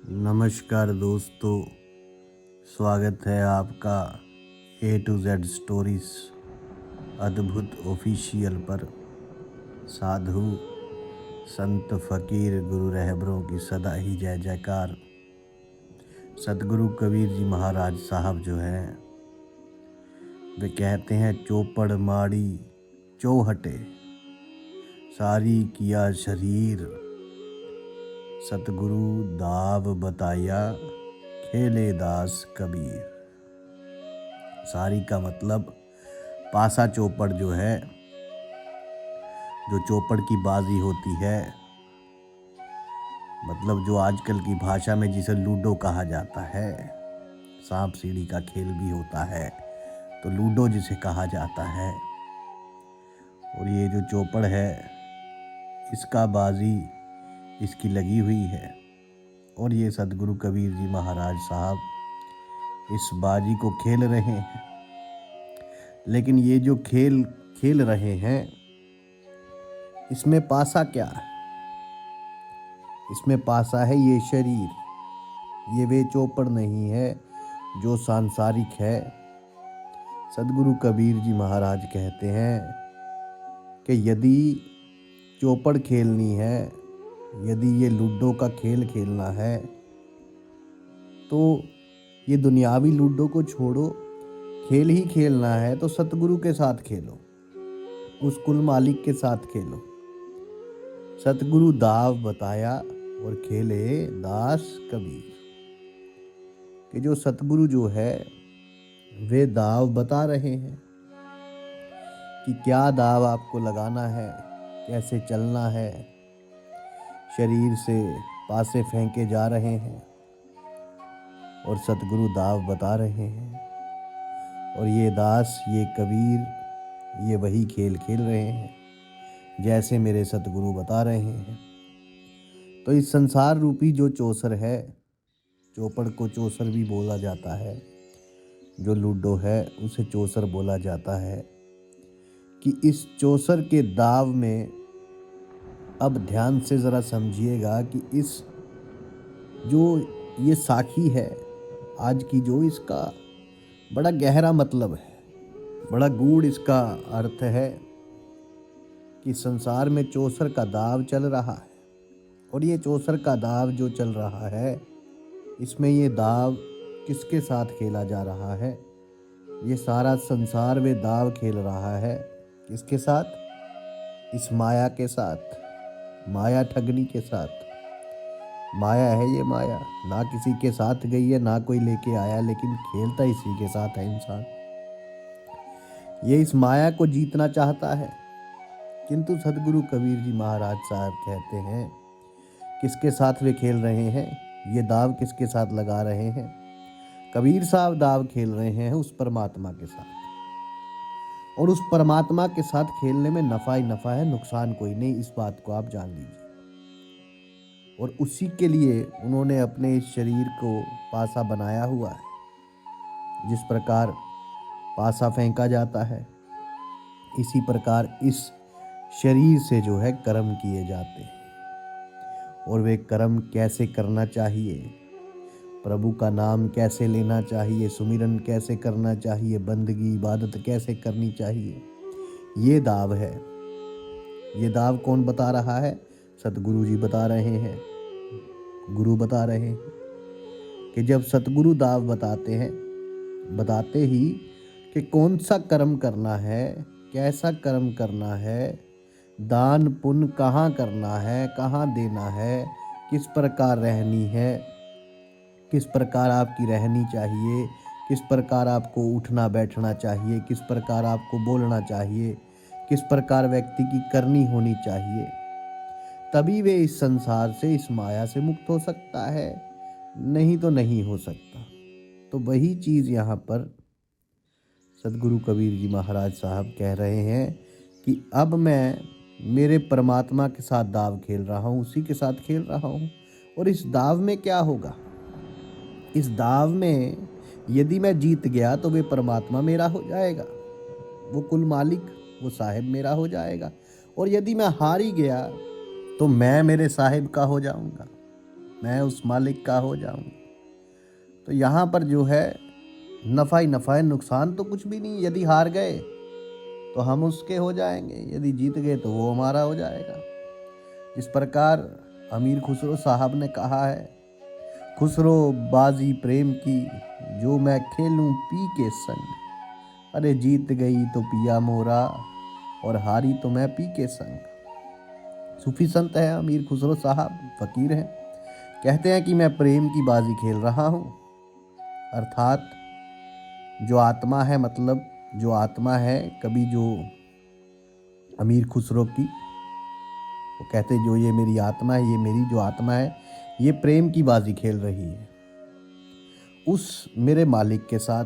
नमस्कार दोस्तों, स्वागत है आपका A to Z स्टोरीज अद्भुत ऑफिशियल पर। साधु संत फकीर गुरु रहबरों की सदा ही जय जयकार। सतगुरु कबीर जी महाराज साहब जो हैं वे कहते हैं, चौपड़ माड़ी चौहटे सारी किया शरीर, सतगुरु दाव बताया खेले दास कबीर। सारी का मतलब पासा चौपड़ जो है, जो चौपड़ की बाजी होती है, मतलब जो आजकल की भाषा में जिसे लूडो कहा जाता है, सांप सीढ़ी का खेल भी होता है तो लूडो जिसे कहा जाता है। और ये जो चौपड़ है इसका बाजी इसकी लगी हुई है और ये सतगुरु कबीर जी महाराज साहब इस बाजी को खेल रहे हैं। लेकिन ये जो खेल खेल रहे हैं इसमें पासा क्या है? इसमें पासा है ये शरीर, ये वे चौपड़ नहीं है जो सांसारिक है। सतगुरु कबीर जी महाराज कहते हैं कि यदि चौपड़ खेलनी है, यदि ये लूडो का खेल खेलना है तो ये दुनियावी लूडो को छोड़ो, खेल ही खेलना है तो सतगुरु के साथ खेलो, उस कुल मालिक के साथ खेलो। सतगुरु दाव बताया और खेले दास कबीर। कि जो सतगुरु जो है वे दाव बता रहे हैं कि क्या दाव आपको लगाना है, कैसे चलना है। शरीर से पासे फेंके जा रहे हैं और सतगुरु दाव बता रहे हैं। और ये दास, ये कबीर, ये वही खेल खेल रहे हैं जैसे मेरे सतगुरु बता रहे हैं। तो इस संसार रूपी जो चौसर है, चौपड़ को चौसर भी बोला जाता है, जो लूडो है उसे चौसर बोला जाता है, कि इस चौसर के दाव में अब ध्यान से ज़रा समझिएगा कि इस जो ये साखी है आज की, जो इसका बड़ा गहरा मतलब है, बड़ा गूढ़ इसका अर्थ है कि संसार में चौसर का दाव चल रहा है। और ये चौसर का दाव जो चल रहा है, इसमें ये दाव किसके साथ खेला जा रहा है? ये सारा संसार वे दाव खेल रहा है किसके साथ? इस माया के साथ, माया ठगनी के साथ। माया है ये माया, ना किसी के साथ गई है, ना कोई लेके आया, लेकिन खेलता इसी के साथ है इंसान। ये इस माया को जीतना चाहता है, किंतु सतगुरु कबीर जी महाराज साहब कहते हैं किसके साथ वे खेल रहे हैं, ये दाव किसके साथ लगा रहे हैं? कबीर साहब दाव खेल रहे हैं उस परमात्मा के साथ। और उस परमात्मा के साथ खेलने में नफ़ा ही नफ़ा है, नुकसान कोई नहीं, इस बात को आप जान लीजिए। और उसी के लिए उन्होंने अपने इस शरीर को पासा बनाया हुआ है। जिस प्रकार पासा फेंका जाता है, इसी प्रकार इस शरीर से जो है कर्म किए जाते हैं। और वे कर्म कैसे करना चाहिए, प्रभु का नाम कैसे लेना चाहिए, सुमिरन कैसे करना चाहिए, बंदगी इबादत कैसे करनी चाहिए, ये दाव है। ये दाव कौन बता रहा है? सतगुरु जी बता रहे हैं, गुरु बता रहे हैं। कि जब सतगुरु दाव बताते हैं, बताते ही कि कौन सा कर्म करना है, कैसा कर्म करना है, दान पुण्य कहाँ करना है, कहाँ देना है, किस प्रकार रहनी है, किस प्रकार आपकी रहनी चाहिए, किस प्रकार आपको उठना बैठना चाहिए, किस प्रकार आपको बोलना चाहिए, किस प्रकार व्यक्ति की करनी होनी चाहिए, तभी वे इस संसार से, इस माया से मुक्त हो सकता है, नहीं तो नहीं हो सकता। तो वही चीज़ यहाँ पर सतगुरु कबीर जी महाराज साहब कह रहे हैं कि अब मैं मेरे परमात्मा के साथ दाव खेल रहा हूँ, उसी के साथ खेल रहा हूँ। और इस दाव में क्या होगा? इस दाव में यदि मैं जीत गया तो वे परमात्मा मेरा हो जाएगा, वो कुल मालिक, वो साहिब मेरा हो जाएगा। और यदि मैं हार ही गया तो मैं मेरे साहिब का हो जाऊंगा। मैं उस मालिक का हो जाऊंगा। तो यहाँ पर जो है नफ़ा ही नफ़ा है, नुकसान तो कुछ भी नहीं। यदि हार गए तो हम उसके हो जाएंगे, यदि जीत गए तो वो हमारा हो जाएगा। इस प्रकार अमीर खुसरो साहब ने कहा है, खुसरो बाजी प्रेम की जो मैं खेलूं पी के संग। अरे जीत गई तो पिया मोरा और हारी तो मैं पी के संग। सूफी संत है अमीर खुसरो साहब, फकीर हैं। कहते हैं कि मैं प्रेम की बाजी खेल रहा हूँ, अर्थात जो आत्मा है, मतलब जो आत्मा है, कभी जो अमीर खुसरो की, वो कहते जो ये मेरी आत्मा है, ये मेरी जो आत्मा है, ये प्रेम की बाजी खेल रही है उस मेरे मालिक के साथ,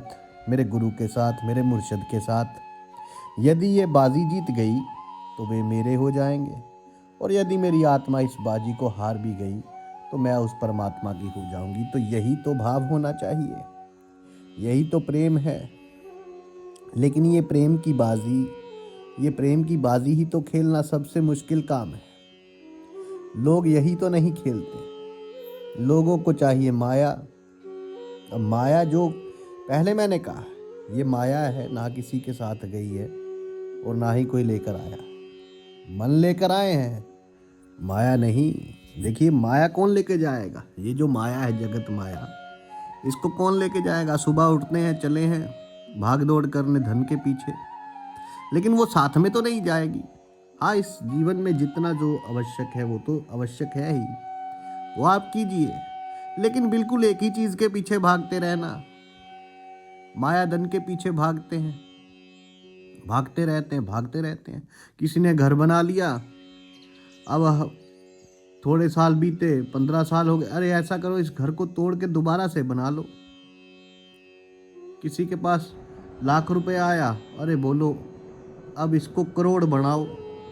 मेरे गुरु के साथ, मेरे मुर्शिद के साथ। यदि ये बाजी जीत गई तो वे मेरे हो जाएंगे, और यदि मेरी आत्मा इस बाजी को हार भी गई तो मैं उस परमात्मा की हो जाऊंगी। तो यही तो भाव होना चाहिए, यही तो प्रेम है। लेकिन ये प्रेम की बाजी ही तो खेलना सबसे मुश्किल काम है। लोग यही तो नहीं खेलते। लोगों को चाहिए माया। अब माया, जो पहले मैंने कहा, ये माया है, ना किसी के साथ गई है और ना ही कोई लेकर आया। मन लेकर आए हैं, माया नहीं। देखिए माया कौन लेके जाएगा? ये जो माया है, जगत माया, इसको कौन लेके जाएगा? सुबह उठते हैं, चले हैं भाग दौड़ करने धन के पीछे, लेकिन वो साथ में तो नहीं जाएगी। हाँ, इस जीवन में जितना जो आवश्यक है वो तो आवश्यक है ही, वो आप कीजिए, लेकिन बिल्कुल एक ही चीज के पीछे भागते रहना। माया धन के पीछे भागते हैं, भागते रहते हैं। किसी ने घर बना लिया, अब थोड़े साल बीते, 15 साल हो गए, अरे ऐसा करो इस घर को तोड़ के दोबारा से बना लो। किसी के पास लाख रुपए आया, अरे बोलो अब इसको करोड़ बनाओ,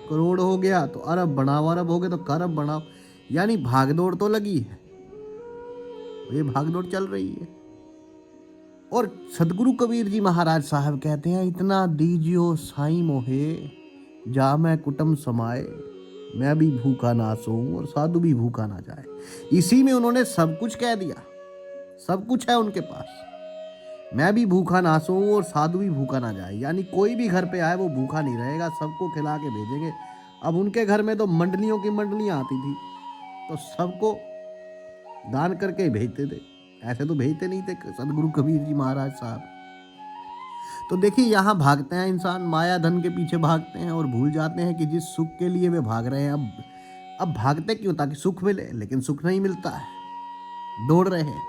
करोड़ हो गया तो अरब बनाओ, अरब हो गए तो खरब बनाओ। यानी भागदौड़ तो लगी है, ये भागदौड़ चल रही है। और सदगुरु कबीर जी महाराज साहब कहते हैं, इतना दीजियो साईं मोहे जा मैं कुटुम समाए, मैं भी भूखा ना सोऊं और साधु भी भूखा ना जाए। इसी में उन्होंने सब कुछ कह दिया, सब कुछ है उनके पास। मैं भी भूखा ना सोऊं और साधु भी भूखा ना जाए, यानी कोई भी घर पे आए वो भूखा नहीं रहेगा, सबको खिला के भेजेंगे। अब उनके घर में तो मंडलियों की मंडलियां आती थी, तो सबको दान करके भेजते थे, ऐसे तो भेजते नहीं थे सदगुरु कबीर जी महाराज साहब। तो देखिए यहाँ भागते हैं इंसान, माया धन के पीछे भागते हैं और भूल जाते हैं कि जिस सुख के लिए वे भाग रहे हैं, अब भागते क्यों? ताकि सुख मिले, लेकिन सुख नहीं मिलता है, दौड़ रहे हैं।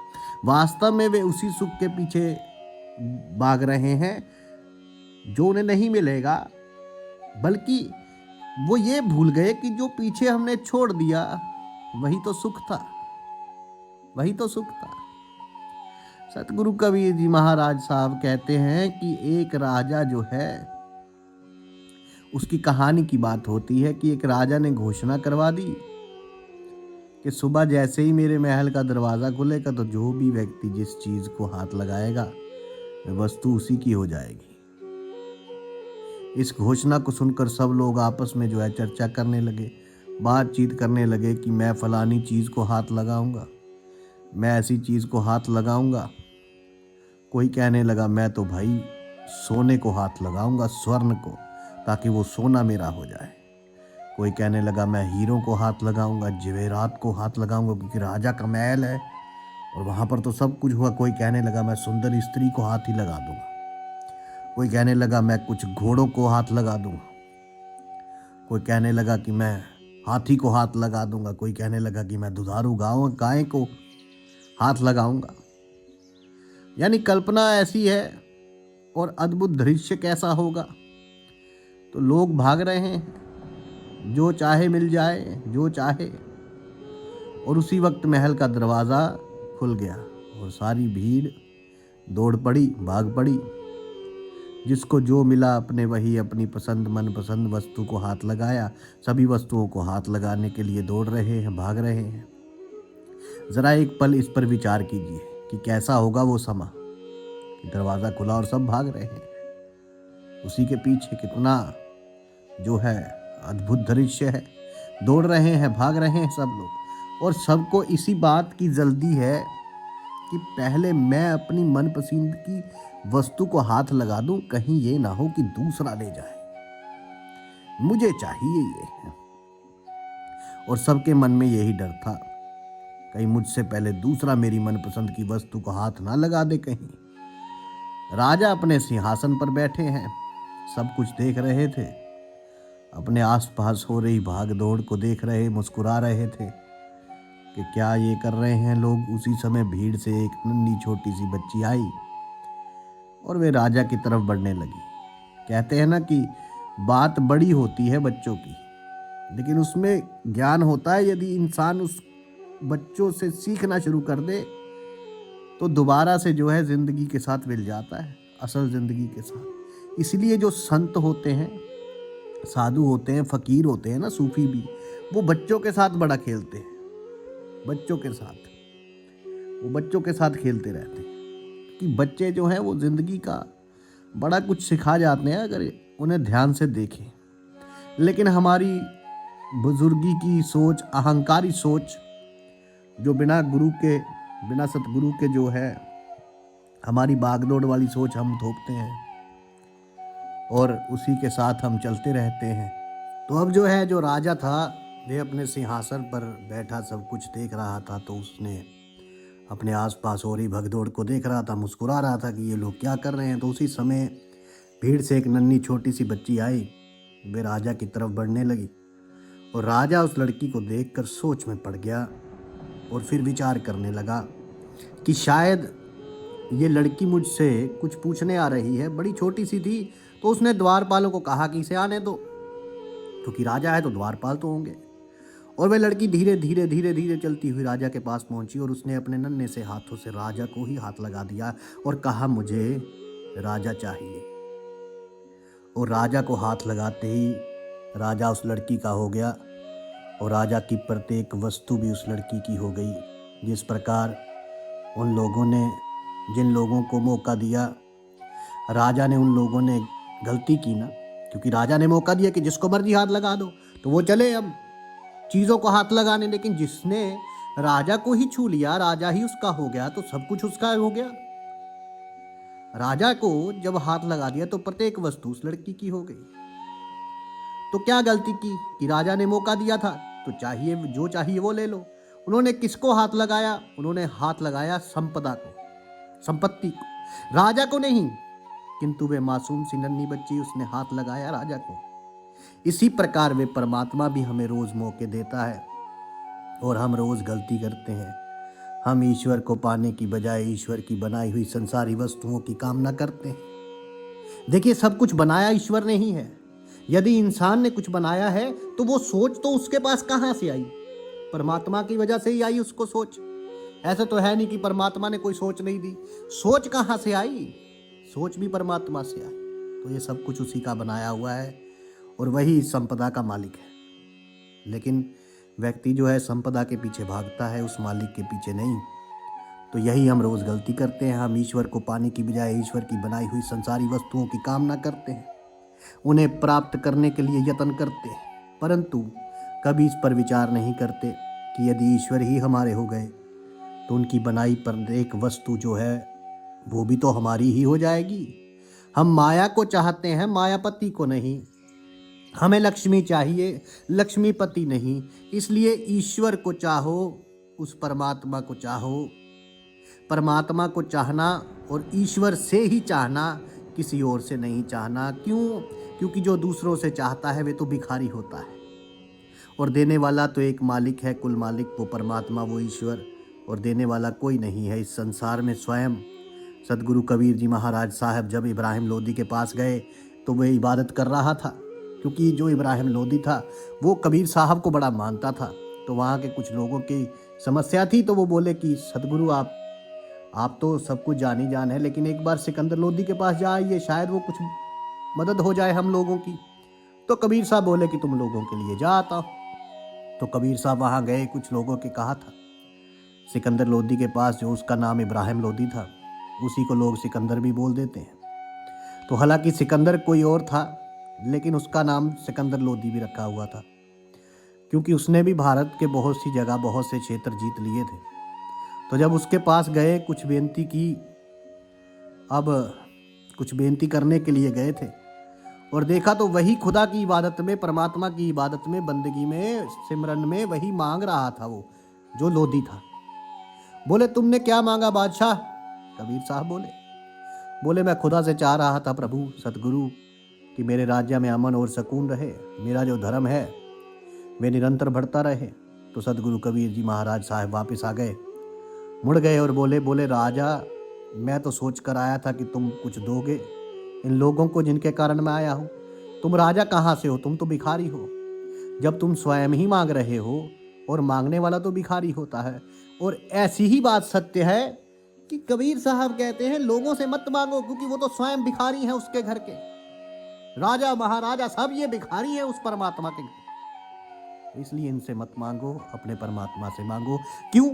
वास्तव में वे उसी सुख के पीछे भाग रहे हैं जो उन्हें नहीं मिलेगा, बल्कि वो ये भूल गए कि जो पीछे हमने छोड़ दिया वही तो सुख था, वही तो सुख था। सतगुरु कबीर जी महाराज साहब कहते हैं कि एक राजा जो है, उसकी कहानी की बात होती है कि एक राजा ने घोषणा करवा दी कि सुबह जैसे ही मेरे महल का दरवाजा खुलेगा तो जो भी व्यक्ति जिस चीज को हाथ लगाएगा वस्तु उसी की हो जाएगी। इस घोषणा को सुनकर सब लोग आपस में जो है चर्चा करने लगे, बातचीत करने लगे कि मैं फलानी चीज को हाथ लगाऊंगा, मैं ऐसी चीज को हाथ लगाऊंगा। कोई कहने लगा मैं तो भाई सोने को हाथ लगाऊंगा, स्वर्ण को, ताकि वो सोना मेरा हो जाए। कोई कहने लगा मैं हीरो को हाथ लगाऊंगा, जवेरात को हाथ लगाऊंगा, क्योंकि राजा का महल है और वहां पर तो सब कुछ हुआ। कोई कहने लगा मैं सुंदर स्त्री को हाथ ही लगा दूंगा। कोई कहने लगा मैं कुछ घोड़ों को हाथ लगा दूंगा। कोई कहने लगा कि मैं हाथी को हाथ लगा दूंगा। कोई कहने लगा कि मैं दुधारू गाय को हाथ लगाऊंगा। यानी कल्पना ऐसी है, और अद्भुत दृश्य कैसा होगा। तो लोग भाग रहे हैं, जो चाहे मिल जाए, जो चाहे। और उसी वक्त महल का दरवाज़ा खुल गया और सारी भीड़ दौड़ पड़ी, भाग पड़ी। जिसको जो मिला अपने वही अपनी पसंद, मनपसंद वस्तु को हाथ लगाया। सभी वस्तुओं को हाथ लगाने के लिए दौड़ रहे हैं, भाग रहे हैं। ज़रा एक पल इस पर विचार कीजिए कि कैसा होगा वो समा। दरवाज़ा खुला और सब भाग रहे हैं, उसी के पीछे कितना जो है अद्भुत दृश्य है। दौड़ रहे हैं, भाग रहे हैं सब लोग। और सबको इसी बात की जल्दी है कि पहले मैं अपनी मनपसंद की वस्तु को हाथ लगा दूं, कहीं ये ना हो कि दूसरा ले जाए, मुझे चाहिए ये। और सबके मन में यही डर था, कहीं मुझसे पहले दूसरा मेरी मनपसंद की वस्तु को हाथ ना लगा दे कहीं। राजा अपने सिंहासन पर बैठे हैं, सब कुछ देख रहे थे, अपने आसपास हो रही भाग दौड़ को देख रहे, मुस्कुरा रहे थे कि क्या ये कर रहे हैं लोग। उसी समय भीड़ से एक नन्ही छोटी सी बच्ची आई और वे राजा की तरफ बढ़ने लगी। कहते हैं ना कि बात बड़ी होती है बच्चों की, लेकिन उसमें ज्ञान होता है। यदि इंसान उस बच्चों से सीखना शुरू कर दे तो दोबारा से जो है जिंदगी के साथ मिल जाता है, असल जिंदगी के साथ। इसलिए जो संत होते हैं, साधु होते हैं, फकीर होते हैं ना, सूफी भी, वो बच्चों के साथ बड़ा खेलते हैं। बच्चों के साथ, वो बच्चों के साथ खेलते रहते हैं कि बच्चे जो हैं वो जिंदगी का बड़ा कुछ सिखा जाते हैं अगर उन्हें ध्यान से देखें। लेकिन हमारी बुजुर्गी की सोच, अहंकारी सोच, जो बिना गुरु के, बिना सतगुरु के जो है हमारी बागडोर वाली सोच हम थोपते हैं और उसी के साथ हम चलते रहते हैं। तो अब जो है, जो राजा था वे अपने सिंहासन पर बैठा सब कुछ देख रहा था, तो उसने अपने आसपास हो रही भगदौड़ को देख रहा था, मुस्कुरा रहा था कि ये लोग क्या कर रहे हैं। तो उसी समय भीड़ से एक नन्ही छोटी सी बच्ची आई, वे राजा की तरफ बढ़ने लगी और राजा उस लड़की को देखकर सोच में पड़ गया और फिर विचार करने लगा कि शायद ये लड़की मुझसे कुछ पूछने आ रही है। बड़ी छोटी सी थी, तो उसने द्वारपालों को कहा कि इसे आने दो, क्योंकि राजा है तो द्वारपाल तो होंगे। और वह लड़की धीरे धीरे धीरे धीरे चलती हुई राजा के पास पहुंची और उसने अपने नन्हे से हाथों से राजा को ही हाथ लगा दिया और कहा, मुझे राजा चाहिए। और राजा को हाथ लगाते ही राजा उस लड़की का हो गया और राजा की प्रत्येक वस्तु भी उस लड़की की हो गई। जिस प्रकार उन लोगों ने, जिन लोगों को मौका दिया, राजा ने उन लोगों ने गलती की ना, क्योंकि राजा ने मौका दिया कि जिसको मर्जी हाथ लगा दो तो वो चले अब चीज़ों को हाथ लगाने। लेकिन जिसने राजा को ही छू लिया, राजा ही उसका हो गया, तो सब कुछ उसका हो गया। राजा को जब हाथ लगा दिया तो प्रत्येक वस्तु उस लड़की की हो गई। तो क्या गलती की कि राजा ने मौका दिया था तो चाहिए, जो चाहिए वो ले लो। उन्होंने किसको हाथ लगाया? उन्होंने हाथ लगाया संपदा को, संपत्ति को, राजा को नहीं। किंतु वे मासूम सी नन्ही बच्ची, उसने हाथ लगाया राजा को। इसी प्रकार वे परमात्मा भी हमें रोज मौके देता है और हम रोज गलती करते हैं। हम ईश्वर को पाने की बजाय ईश्वर की बनाई हुई संसारी वस्तुओं की कामना करते हैं। देखिए, सब कुछ बनाया ईश्वर ने ही है। यदि इंसान ने कुछ बनाया है तो वो सोच तो उसके पास कहाँ से आई? परमात्मा की वजह से ही आई उसको सोच। ऐसा तो है नहीं कि परमात्मा ने कोई सोच नहीं दी। सोच कहाँ से आई? सोच भी परमात्मा से आई। तो ये सब कुछ उसी का बनाया हुआ है और वही संपदा का मालिक है। लेकिन व्यक्ति जो है संपदा के पीछे भागता है, उस मालिक के पीछे नहीं। तो यही हम रोज गलती करते हैं। हम ईश्वर को पाने की बजाय ईश्वर की बनाई हुई संसारी वस्तुओं की कामना करते हैं, उन्हें प्राप्त करने के लिए यत्न करते हैं, परंतु कभी इस पर विचार नहीं करते कि यदि ईश्वर ही हमारे हो गए तो उनकी बनाई पर एक वस्तु जो है वो भी तो हमारी ही हो जाएगी। हम माया को चाहते हैं, मायापति को नहीं। हमें लक्ष्मी चाहिए, लक्ष्मीपति नहीं। इसलिए ईश्वर को चाहो, उस परमात्मा को चाहो। परमात्मा को चाहना और ईश्वर से ही चाहना, किसी और से नहीं चाहना। क्यों? क्योंकि जो दूसरों से चाहता है वे तो भिखारी होता है और देने वाला तो एक मालिक है, कुल मालिक, वो परमात्मा, वो ईश्वर। और देने वाला कोई नहीं है इस संसार में, स्वयं सदगुरु कबीर जी महाराज साहब जब इब्राहिम लोदी के पास गए तो वह इबादत कर रहा था, क्योंकि जो इब्राहिम लोदी था वो कबीर साहब को बड़ा मानता था। तो वहाँ के कुछ लोगों की समस्या थी, तो वो बोले कि सदगुरु आप तो सब कुछ जान ही जान है, लेकिन एक बार सिकंदर लोदी के पास जाइए, शायद वो कुछ मदद हो जाए हम लोगों की। तो कबीर साहब बोले कि तुम लोगों के लिए जा आता हूँ। तो कबीर साहब वहाँ गए, कुछ लोगों के कहा था सिकंदर लोदी के पास, जो उसका नाम इब्राहिम लोदी था, उसी को लोग सिकंदर भी बोल देते हैं। तो हालांकि सिकंदर कोई और था, लेकिन उसका नाम सिकंदर लोदी भी रखा हुआ था। क्योंकि उसने भी भारत के बहुत सी जगह बहुत से क्षेत्र जीत लिए थे। तो जब उसके पास गए, कुछ बेनती की, अब कुछ बेनती करने के लिए गए थे और देखा तो वही खुदा की इबादत में, परमात्मा की इबादत में, बंदगी में, सिमरन में वही मांग रहा था वो जो लोधी था। बोले तुमने क्या मांगा बादशाह? कबीर साहब बोले मैं खुदा से चाह रहा था प्रभु सतगुरु कि मेरे राज्य में अमन और सुकून रहे, मेरा जो धर्म है वे निरंतर बढ़ता रहे। तो सतगुरु कबीर जी महाराज साहब वापस आ गए, मुड़ गए और बोले राजा, मैं तो सोच कर आया था कि तुम कुछ दोगे इन लोगों को जिनके कारण मैं आया हूँ। तुम राजा कहाँ से हो? तुम तो भिखारी हो। जब तुम स्वयं ही मांग रहे हो, और मांगने वाला तो भिखारी होता है। और ऐसी ही बात सत्य है कि कबीर साहब कहते हैं लोगों से मत मांगो, क्योंकि वो तो स्वयं भिखारी हैं उसके घर के। राजा महाराजा सब ये भिखारी हैं उस परमात्मा के घर। इसलिए इनसे मत मांगो, अपने परमात्मा से मांगो। क्यों?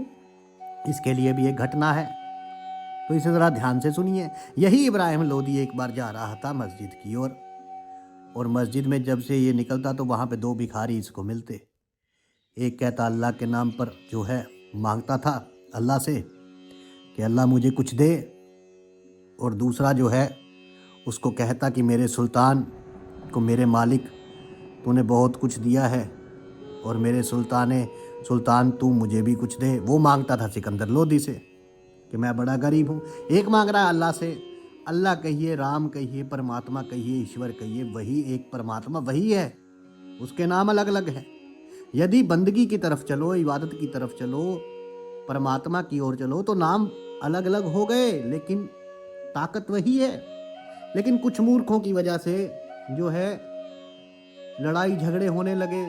इसके लिए भी एक घटना है, तो इसे जरा ध्यान से सुनिए। यही इब्राहिम लोदी एक बार जा रहा था मस्जिद की ओर, और मस्जिद में जब से ये निकलता तो वहां पे दो भिखारी इसको मिलते। एक कहता अल्लाह के नाम पर जो है मांगता था अल्लाह से कि अल्लाह मुझे कुछ दे, और दूसरा जो है उसको कहता कि मेरे सुल्तान को, मेरे मालिक, तूने बहुत कुछ दिया है और मेरे सुल्तान तू मुझे भी कुछ दे। वो मांगता था सिकंदर लोदी से कि मैं बड़ा गरीब हूँ। एक मांग रहा है अल्लाह से। अल्लाह कहिए, राम कहिए, परमात्मा कहिए, ईश्वर कहिए, वही एक परमात्मा वही है, उसके नाम अलग अलग है। यदि बंदगी की तरफ चलो, इबादत की तरफ चलो, परमात्मा की ओर चलो, तो नाम अलग अलग हो गए लेकिन ताकत वही है। लेकिन कुछ मूर्खों की वजह से जो है लड़ाई झगड़े होने लगे,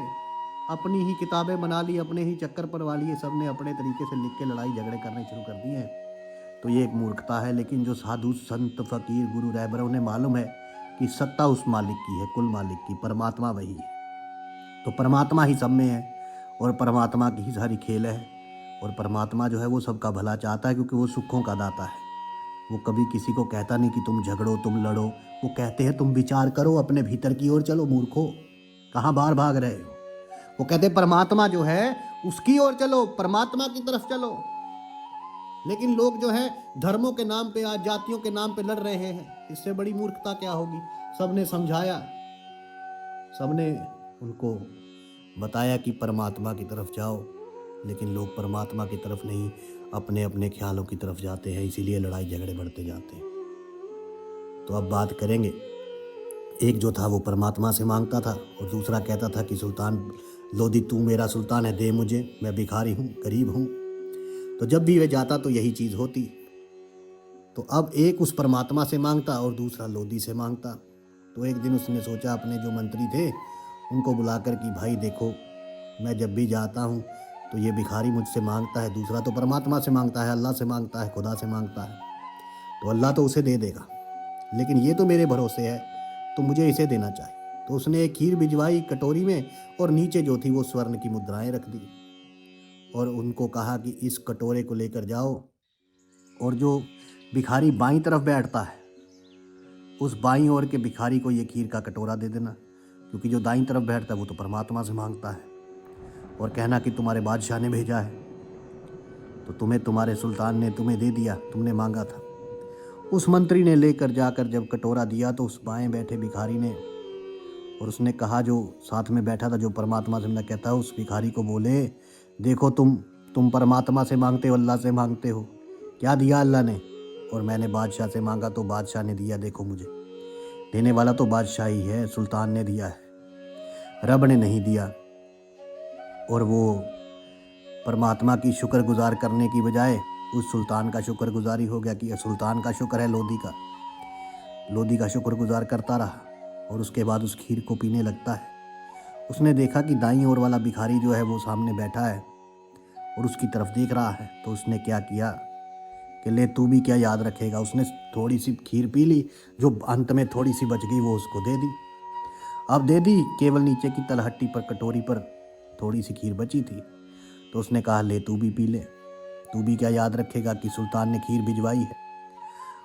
अपनी ही किताबें बना ली, अपने ही चक्कर परवा लिए, सबने अपने तरीके से लिख के लड़ाई झगड़े करने शुरू कर दिए हैं। तो ये एक मूर्खता है। लेकिन जो साधु संत फकीर गुरु रहबर उन्हें मालूम है कि सत्ता उस मालिक की है, कुल मालिक की, परमात्मा वही है। तो परमात्मा ही सब में है और परमात्मा की ही सारी खेल है। और परमात्मा जो है वो सबका भला चाहता है, क्योंकि वो सुखों का दाता है। वो कभी किसी को कहता नहीं कि तुम झगड़ो, तुम लड़ो। वो कहते हैं तुम विचार करो, अपने भीतर की ओर चलो मूर्खो, कहाँ बाहर भाग रहे हो। वो कहते हैं परमात्मा जो है उसकी ओर चलो, परमात्मा की तरफ चलो। लेकिन लोग जो है धर्मों के नाम पे, आज जातियों के नाम पे लड़ रहे हैं। इससे बड़ी मूर्खता क्या होगी। सबने समझाया, सबने उनको बताया कि परमात्मा की तरफ जाओ, लेकिन लोग परमात्मा की तरफ नहीं, अपने अपने ख्यालों की तरफ जाते हैं। इसीलिए लड़ाई झगड़े बढ़ते जाते हैं। तो अब बात करेंगे। एक जो था वो परमात्मा से मांगता था और दूसरा कहता था कि सुल्तान लोदी तू मेरा सुल्तान है, दे मुझे, मैं भिखारी हूँ, गरीब हूँ। तो जब भी वे जाता तो यही चीज़ होती। तो अब एक उस परमात्मा से मांगता और दूसरा लोदी से मांगता। तो एक दिन उसने सोचा, अपने जो मंत्री थे उनको बुलाकर कि भाई देखो, मैं जब भी जाता हूँ तो ये भिखारी मुझसे मांगता है, दूसरा तो परमात्मा से मांगता है, अल्लाह से मांगता है, खुदा से मांगता है। तो अल्लाह तो उसे दे देगा, लेकिन ये तो मेरे भरोसे है, तो मुझे इसे देना चाहिए। तो उसने एक खीर भिजवाई कटोरी में, और नीचे जो थी वो स्वर्ण की मुद्राएं रख दी, और उनको कहा कि इस कटोरे को लेकर जाओ, और जो भिखारी बाईं तरफ बैठता है उस बाईं ओर के भिखारी को ये खीर का कटोरा दे देना, क्योंकि जो दाईं तरफ बैठता है वो तो परमात्मा से मांगता है। और कहना कि तुम्हारे बादशाह ने भेजा है, तो तुम्हें तुम्हारे सुल्तान ने तुम्हें दे दिया, तुमने मांगा था। उस मंत्री ने लेकर जाकर जब कटोरा दिया तो उस बाएं बैठे भिखारी ने, और उसने कहा, जो साथ में बैठा था जो परमात्मा से मैं कहता हूँ, उस भिखारी को बोले, देखो तुम परमात्मा से मांगते हो, अल्लाह से मांगते हो, क्या दिया अल्लाह ने, और मैंने बादशाह से मांगा तो बादशाह ने दिया। देखो मुझे देने वाला तो बादशाह ही है, सुल्तान ने दिया है, रब ने नहीं दिया। और वो परमात्मा की शुक्रगुजार करने की बजाय उस सुल्तान का शुक्रगुजारी हो गया कि सुल्तान का शुक्र है लोदी का शुक्रगुजार करता रहा, और उसके बाद उस खीर को पीने लगता है। उसने देखा कि दाईं ओर वाला भिखारी जो है वो सामने बैठा है और उसकी तरफ देख रहा है। तो उसने क्या किया कि ले तू भी क्या याद रखेगा। उसने थोड़ी सी खीर पी ली, जो अंत में थोड़ी सी बच गई वो उसको दे दी। अब दे दी, केवल नीचे की तलहट्टी पर, कटोरी पर थोड़ी सी खीर बची थी। तो उसने कहा ले तू भी पी ले, तू भी क्या याद रखेगा कि सुल्तान ने खीर भिजवाई है।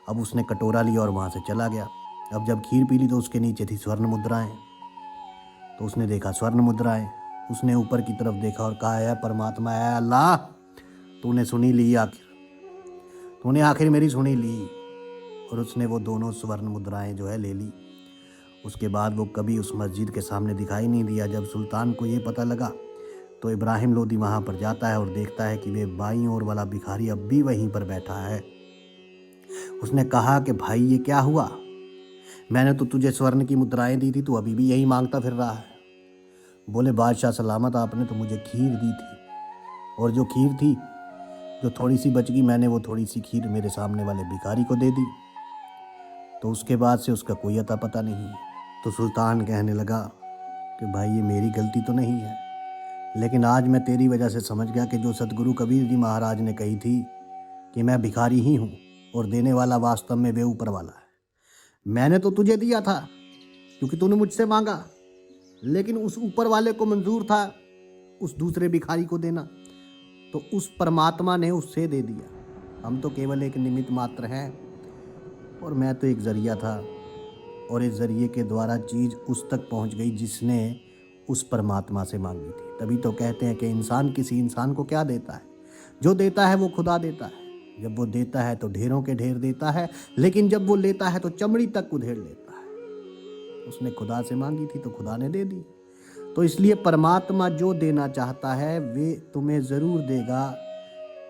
अब उसने कटोरा लिया और वहाँ से चला गया। अब जब खीर पी ली तो उसके नीचे थी स्वर्ण मुद्राएं। तो उसने देखा स्वर्ण मुद्राएं, उसने ऊपर की तरफ देखा और कहा, है परमात्मा, है अल्लाह, तूने सुनी ली, तूने आखिर मेरी सुनी ली। और उसने वो दोनों स्वर्ण मुद्राएं जो है ले ली। उसके बाद वो कभी उस मस्जिद के सामने दिखाई नहीं दिया। जब सुल्तान को ये पता लगा तो इब्राहिम लोदी वहाँ पर जाता है और देखता है कि वे बाईं ओर वाला भिखारी अब भी वहीं पर बैठा है। उसने कहा कि भाई ये क्या हुआ, मैंने तो तुझे स्वर्ण की मुद्राएं दी थी, तू अभी भी यही मांगता फिर रहा है। बोले, बादशाह सलामत, आपने तो मुझे खीर दी थी, और जो खीर थी, जो थोड़ी सी बच गई, मैंने वो थोड़ी सी खीर मेरे सामने वाले भिखारी को दे दी। तो उसके बाद से उसका कोई अता पता नहीं है। तो सुल्तान कहने लगा कि भाई ये मेरी गलती तो नहीं है, लेकिन आज मैं तेरी वजह से समझ गया कि जो सतगुरु कबीर जी महाराज ने कही थी कि मैं भिखारी ही हूँ और देने वाला वास्तव में वे ऊपर वाला है। मैंने तो तुझे दिया था क्योंकि तूने मुझसे मांगा, लेकिन उस ऊपर वाले को मंजूर था उस दूसरे भिखारी को देना, तो उस परमात्मा ने उससे दे दिया। हम तो केवल एक निमित्त मात्र हैं और मैं तो एक जरिया था, और इस जरिए के द्वारा चीज़ उस तक पहुंच गई जिसने उस परमात्मा से मांगी थी। तभी तो कहते हैं कि इंसान किसी इंसान को क्या देता है, जो देता है वो खुदा देता है। जब वो देता है तो ढेरों के ढेर देता है, लेकिन जब वो लेता है तो चमड़ी तक उधेड़ लेता है। उसने खुदा से मांगी थी तो खुदा ने दे दी। तो इसलिए परमात्मा जो देना चाहता है वे तुम्हें ज़रूर देगा।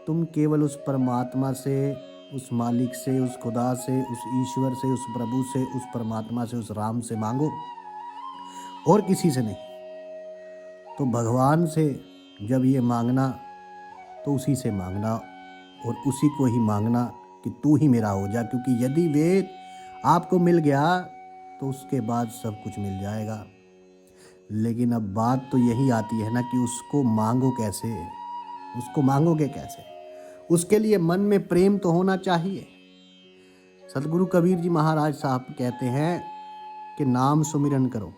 तुम केवल उस परमात्मा से, उस मालिक से, उस खुदा से, उस ईश्वर से, उस प्रभु से, उस परमात्मा से, उस राम से मांगो, और किसी से नहीं। तो भगवान से जब ये मांगना तो उसी से मांगना और उसी को ही मांगना कि तू ही मेरा हो जा, क्योंकि यदि वेद आपको मिल गया तो उसके बाद सब कुछ मिल जाएगा। लेकिन अब बात तो यही आती है ना कि उसको मांगो कैसे, उसको मांगोगे कैसे? उसके लिए मन में प्रेम तो होना चाहिए। सतगुरु कबीर जी महाराज साहब कहते हैं कि नाम सुमिरन करो।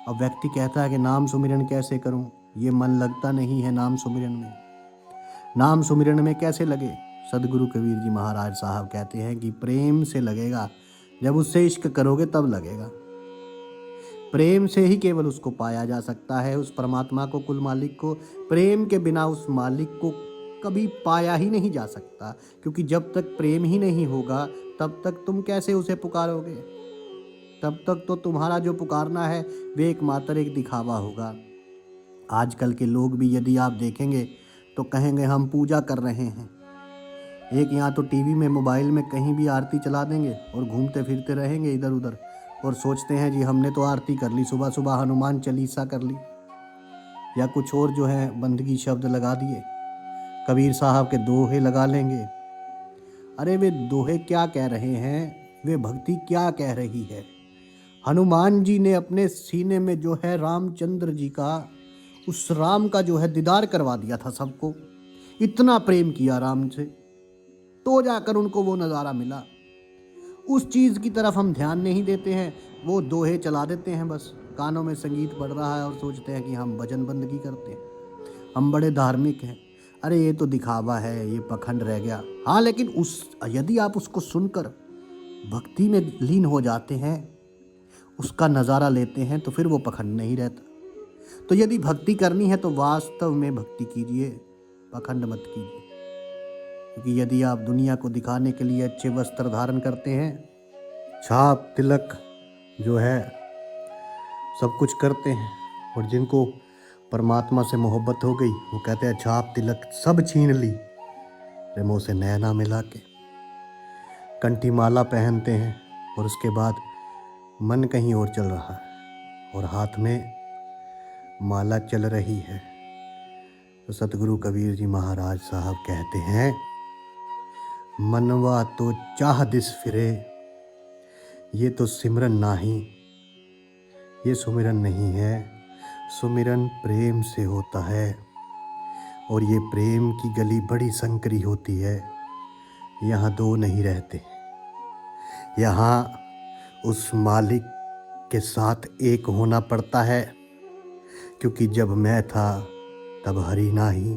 अब व्यक्ति कहता है कि नाम सुमिरन कैसे करूं, ये मन लगता नहीं है नाम सुमिरन में। नाम सुमिरन में कैसे लगे? सतगुरु कबीर जी महाराज साहब कहते हैं कि प्रेम से लगेगा। जब उससे इश्क करोगे तब लगेगा। प्रेम से ही केवल उसको पाया जा सकता है, उस परमात्मा को, कुल मालिक को। प्रेम के बिना उस मालिक को कभी पाया ही नहीं जा सकता, क्योंकि जब तक प्रेम ही नहीं होगा तब तक तुम कैसे उसे पुकारोगे? तब तक तो तुम्हारा जो पुकारना है वे एकमात्र एक दिखावा होगा। आजकल के लोग भी यदि आप देखेंगे तो कहेंगे हम पूजा कर रहे हैं। एक यहाँ तो टीवी में, मोबाइल में कहीं भी आरती चला देंगे और घूमते फिरते रहेंगे इधर उधर, और सोचते हैं जी हमने तो आरती कर ली, सुबह सुबह हनुमान चालीसा कर ली, या कुछ और जो है बंदगी शब्द लगा दिए, कबीर साहब के दोहे लगा लेंगे। अरे वे दोहे क्या कह रहे हैं, वे भक्ति क्या कह रही है? हनुमान जी ने अपने सीने में जो है रामचंद्र जी का, उस राम का जो है दीदार करवा दिया था सबको। इतना प्रेम किया राम से, तो जाकर उनको वो नज़ारा मिला। उस चीज़ की तरफ हम ध्यान नहीं देते हैं, वो दोहे चला देते हैं, बस कानों में संगीत पड़ रहा है और सोचते हैं कि हम भजन बंदगी करते हैं, हम बड़े धार्मिक हैं। अरे ये तो दिखावा है, ये पखंड रह गया। हाँ, लेकिन यदि आप उसको सुनकर भक्ति में लीन हो जाते हैं, उसका नज़ारा लेते हैं, तो फिर वो पखंड नहीं रहता। तो यदि भक्ति करनी है तो वास्तव में भक्ति कीजिए, पखंड मत कीजिए। क्योंकि यदि आप दुनिया को दिखाने के लिए अच्छे वस्त्र धारण करते हैं, छाप तिलक जो है सब कुछ करते हैं, और जिनको परमात्मा से मोहब्बत हो गई वो कहते हैं छाप तिलक सब छीन ली रे मुँह से नैना मिला के, कंठी माला पहनते हैं और उसके बाद मन कहीं और चल रहा है और हाथ में माला चल रही है। तो सतगुरु कबीर जी महाराज साहब कहते हैं, मनवा तो चाह दिस फिरे, ये तो सिमरन नाही, ये सुमिरन नहीं है, सुमिरन प्रेम से होता है। और ये प्रेम की गली बड़ी संकरी होती है, यहाँ दो नहीं रहते, यहाँ उस मालिक के साथ एक होना पड़ता है। क्योंकि जब मैं था तब हरि नाही,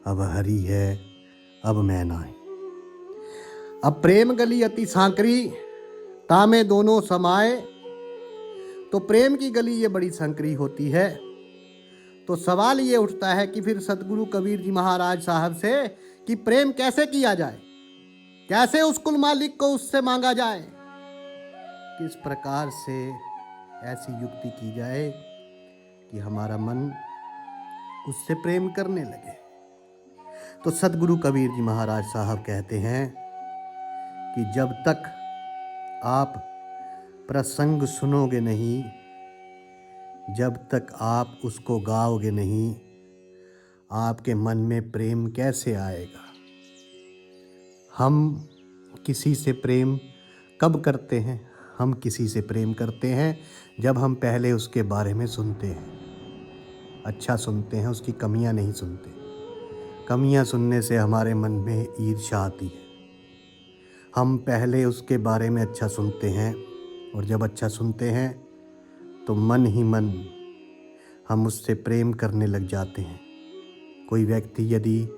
अब हरि है अब मैं नाही। अब प्रेम गली अति सांकरी, तामे दोनों समाए। तो प्रेम की गली ये बड़ी संकरी होती है, तो सवाल ये उठता है कि फिर सतगुरु कबीर जी महाराज साहब से कि प्रेम कैसे किया जाए, कैसे उस कुल मालिक को उससे मांगा जाए, किस प्रकार से ऐसी युक्ति की जाए कि हमारा मन उससे प्रेम करने लगे। तो सतगुरु कबीर जी महाराज साहब कहते हैं कि जब तक आप प्रसंग सुनोगे नहीं, जब तक आप उसको गाओगे नहीं, आपके मन में प्रेम कैसे आएगा। हम किसी से प्रेम कब करते हैं? हम किसी से प्रेम करते हैं जब हम पहले उसके बारे में सुनते हैं, अच्छा सुनते हैं, उसकी कमियां नहीं सुनते। कमियां सुनने से हमारे मन में ईर्ष्या आती है। हम पहले उसके बारे में अच्छा सुनते हैं, और जब अच्छा सुनते हैं तो मन ही मन हम उससे प्रेम करने लग जाते हैं। कोई व्यक्ति यदि